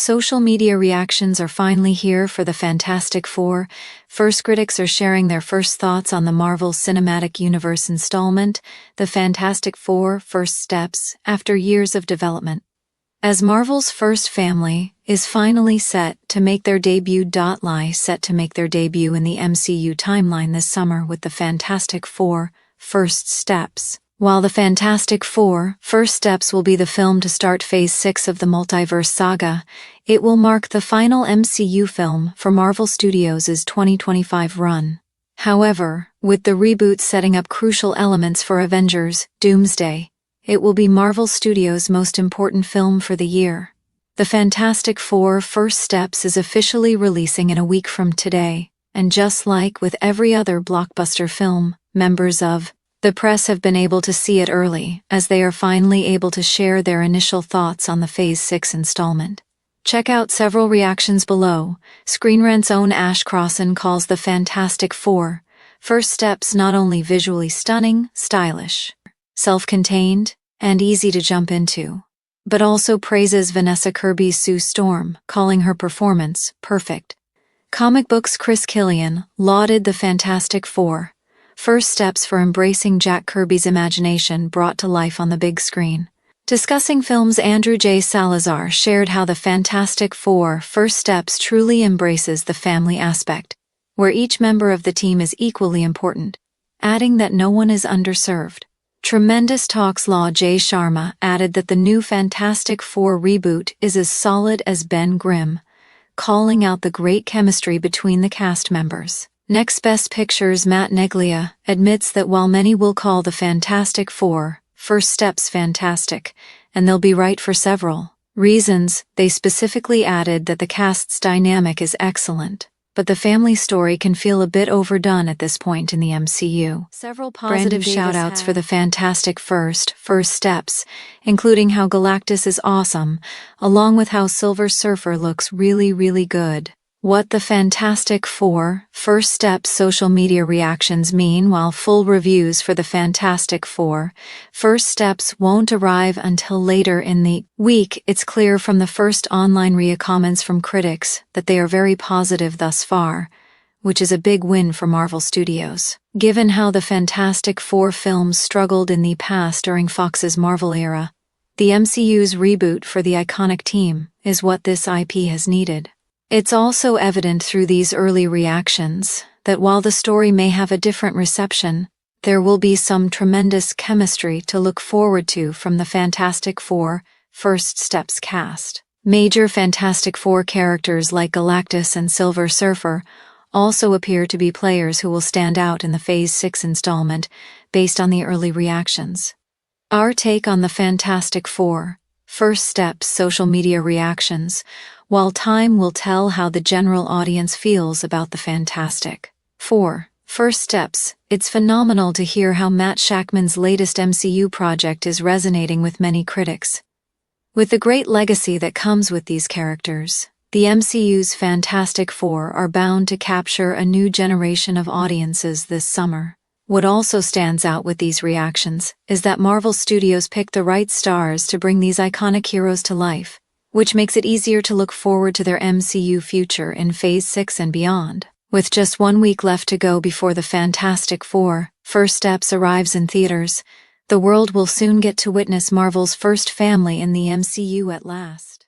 Social media reactions are finally here for the Fantastic Four. First, critics are sharing their first thoughts on the Marvel Cinematic Universe installment, The Fantastic Four: First Steps, after years of development. As Marvel's first family is finally set to make their debut, set to make their debut in the MCU timeline this summer with The Fantastic Four: First Steps. While The Fantastic Four: First Steps will be the film to start Phase 6 of the multiverse saga, it will mark the final MCU film for Marvel Studios' 2025 run. However, with the reboot setting up crucial elements for Avengers: Doomsday, it will be Marvel Studios' most important film for the year. The Fantastic Four: First Steps is officially releasing in a week from today, and just like with every other blockbuster film, members of the press have been able to see it early, as they are finally able to share their initial thoughts on the Phase 6 installment. Check out several reactions below. Screen Rant's own Ash Crossan calls The Fantastic Four: First Steps not only visually stunning, stylish, self-contained, and easy to jump into, but also praises Vanessa Kirby's Sue Storm, calling her performance perfect. Comic Book's Chris Killian lauded The Fantastic Four: First Steps for embracing Jack Kirby's imagination brought to life on the big screen. Discussing films, Andrew J. Salazar shared how The Fantastic Four: First Steps truly embraces the family aspect, where each member of the team is equally important, adding that no one is underserved. Tremendous Talks Law J. Sharma added that the new Fantastic Four reboot is as solid as Ben Grimm, calling out the great chemistry between the cast members. Next Best Pictures Matt Neglia admits that while many will call The Fantastic Four: First Steps fantastic, and they'll be right for several reasons, they specifically added that the cast's dynamic is excellent, but the family story can feel a bit overdone at this point in the MCU. Several positive shout-outs for The Fantastic First Steps, including how Galactus is awesome, along with how Silver Surfer looks really good. What The Fantastic Four: First Steps social media reactions mean. While full reviews for The Fantastic Four: First Steps won't arrive until later in the week, it's clear from the first online comments from critics that they are very positive thus far, which is a big win for Marvel Studios. Given how the Fantastic Four films struggled in the past during Fox's Marvel era, the MCU's reboot for the iconic team is what this IP has needed. It's also evident through these early reactions that while the story may have a different reception, there will be some tremendous chemistry to look forward to from the Fantastic Four: First Steps cast. Major Fantastic Four characters like Galactus and Silver Surfer also appear to be players who will stand out in the Phase 6 installment based on the early reactions. Our take on the Fantastic Four: First Steps social media reactions. While time will tell how the general audience feels about the Fantastic Four: First Steps, it's phenomenal to hear how Matt Shakman's latest MCU project is resonating with many critics. With the great legacy that comes with these characters, the MCU's Fantastic Four are bound to capture a new generation of audiences this summer. What also stands out with these reactions is that Marvel Studios picked the right stars to bring these iconic heroes to life, which makes it easier to look forward to their MCU future in Phase 6 and beyond. With just 1 week left to go before The Fantastic Four: First Steps arrives in theaters, the world will soon get to witness Marvel's first family in the MCU at last.